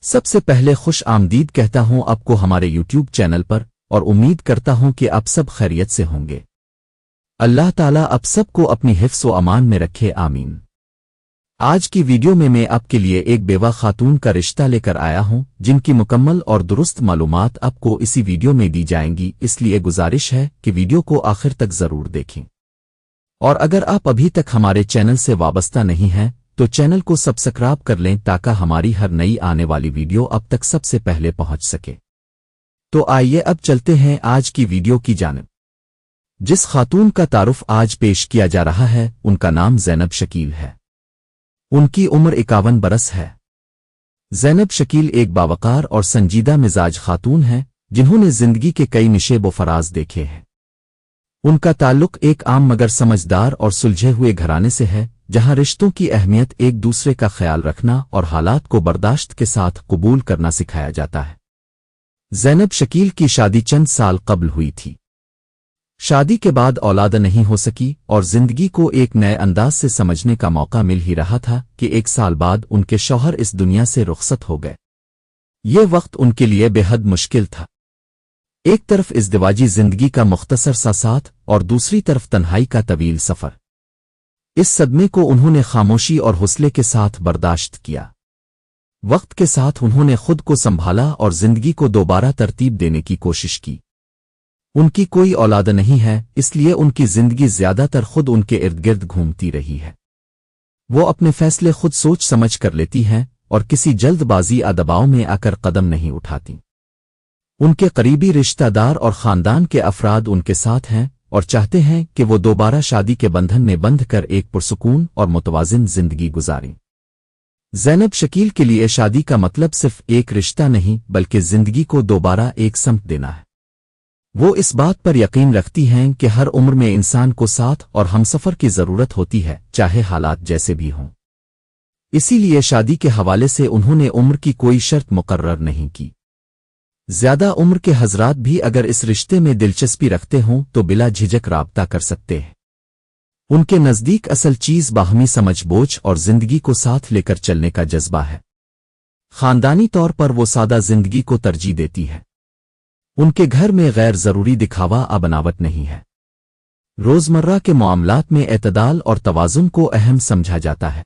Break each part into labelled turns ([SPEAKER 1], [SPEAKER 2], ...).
[SPEAKER 1] سب سے پہلے خوش آمدید کہتا ہوں آپ کو ہمارے یوٹیوب چینل پر، اور امید کرتا ہوں کہ آپ سب خیریت سے ہوں گے۔ اللہ تعالیٰ آپ سب کو اپنی حفظ و امان میں رکھے، آمین۔ آج کی ویڈیو میں آپ کے لیے ایک بیوہ خاتون کا رشتہ لے کر آیا ہوں، جن کی مکمل اور درست معلومات آپ کو اسی ویڈیو میں دی جائیں گی، اس لیے گزارش ہے کہ ویڈیو کو آخر تک ضرور دیکھیں۔ اور اگر آپ ابھی تک ہمارے چینل سے وابستہ نہیں ہیں تو چینل کو سبسکرائب کر لیں تاکہ ہماری ہر نئی آنے والی ویڈیو اب تک سب سے پہلے پہنچ سکے۔ تو آئیے اب چلتے ہیں آج کی ویڈیو کی جانب۔ جس خاتون کا تعارف آج پیش کیا جا رہا ہے ان کا نام زینب شکیل ہے۔ ان کی عمر 51 برس ہے۔ زینب شکیل ایک باوقار اور سنجیدہ مزاج خاتون ہیں جنہوں نے زندگی کے کئی نشیب و فراز دیکھے ہیں۔ ان کا تعلق ایک عام مگر سمجھدار اور سلجھے ہوئے گھرانے سے ہے، جہاں رشتوں کی اہمیت ایک دوسرے کا خیال رکھنا اور حالات کو برداشت کے ساتھ قبول کرنا سکھایا جاتا ہے۔ زینب شکیل کی شادی چند سال قبل ہوئی تھی۔ شادی کے بعد اولاد نہیں ہو سکی اور زندگی کو ایک نئے انداز سے سمجھنے کا موقع مل ہی رہا تھا کہ 1 سال بعد ان کے شوہر اس دنیا سے رخصت ہو گئے۔ یہ وقت ان کے لیے بے حد مشکل تھا۔ ایک طرف ازدواجی زندگی کا مختصر سا ساتھ اور دوسری طرف تنہائی کا طویل سفر۔ اس صدمے کو انہوں نے خاموشی اور حوصلے کے ساتھ برداشت کیا۔ وقت کے ساتھ انہوں نے خود کو سنبھالا اور زندگی کو دوبارہ ترتیب دینے کی کوشش کی۔ ان کی کوئی اولاد نہیں ہے، اس لیے ان کی زندگی زیادہ تر خود ان کے ارد گرد گھومتی رہی ہے۔ وہ اپنے فیصلے خود سوچ سمجھ کر لیتی ہیں اور کسی جلد بازی یا دباؤ میں آ کر قدم نہیں اٹھاتی۔ ان کے قریبی رشتہ دار اور خاندان کے افراد ان کے ساتھ ہیں اور چاہتے ہیں کہ وہ دوبارہ شادی کے بندھن میں بندھ کر ایک پرسکون اور متوازن زندگی گزاریں۔ زینب شکیل کے لیے شادی کا مطلب صرف ایک رشتہ نہیں بلکہ زندگی کو دوبارہ ایک سمت دینا ہے۔ وہ اس بات پر یقین رکھتی ہیں کہ ہر عمر میں انسان کو ساتھ اور ہمسفر کی ضرورت ہوتی ہے، چاہے حالات جیسے بھی ہوں۔ اسی لیے شادی کے حوالے سے انہوں نے عمر کی کوئی شرط مقرر نہیں کی۔ زیادہ عمر کے حضرات بھی اگر اس رشتے میں دلچسپی رکھتے ہوں تو بلا جھجک رابطہ کر سکتے ہیں۔ ان کے نزدیک اصل چیز باہمی سمجھ بوجھ اور زندگی کو ساتھ لے کر چلنے کا جذبہ ہے۔ خاندانی طور پر وہ سادہ زندگی کو ترجیح دیتی ہے۔ ان کے گھر میں غیر ضروری دکھاوا یا بناوٹ نہیں ہے۔ روزمرہ کے معاملات میں اعتدال اور توازن کو اہم سمجھا جاتا ہے۔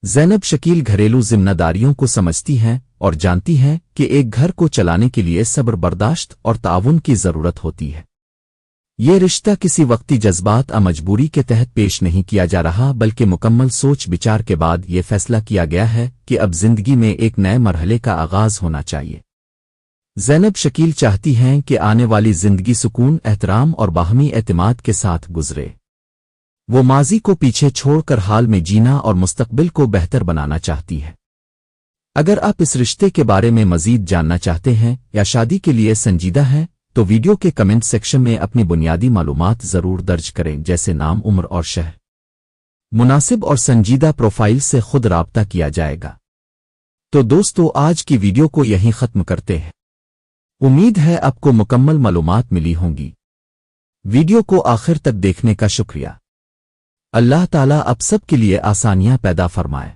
[SPEAKER 1] زینب شکیل گھریلو ذمہ داریوں کو سمجھتی ہیں اور جانتی ہیں کہ ایک گھر کو چلانے کے لیے صبر برداشت اور تعاون کی ضرورت ہوتی ہے۔ یہ رشتہ کسی وقتی جذبات یا مجبوری کے تحت پیش نہیں کیا جا رہا بلکہ مکمل سوچ بچار کے بعد یہ فیصلہ کیا گیا ہے کہ اب زندگی میں ایک نئے مرحلے کا آغاز ہونا چاہیے۔ زینب شکیل چاہتی ہیں کہ آنے والی زندگی سکون، احترام اور باہمی اعتماد کے ساتھ گزرے۔ وہ ماضی کو پیچھے چھوڑ کر حال میں جینا اور مستقبل کو بہتر بنانا چاہتی ہے۔ اگر آپ اس رشتے کے بارے میں مزید جاننا چاہتے ہیں یا شادی کے لیے سنجیدہ ہیں تو ویڈیو کے کمنٹ سیکشن میں اپنی بنیادی معلومات ضرور درج کریں، جیسے نام، عمر اور شہر۔ مناسب اور سنجیدہ پروفائل سے خود رابطہ کیا جائے گا۔ تو دوستو، آج کی ویڈیو کو یہیں ختم کرتے ہیں۔ امید ہے آپ کو مکمل معلومات ملی ہوں گی۔ ویڈیو کو آخر تک دیکھنے کا شکریہ۔ اللہ تعالیٰ آپ سب کے لیے آسانیاں پیدا فرمائے۔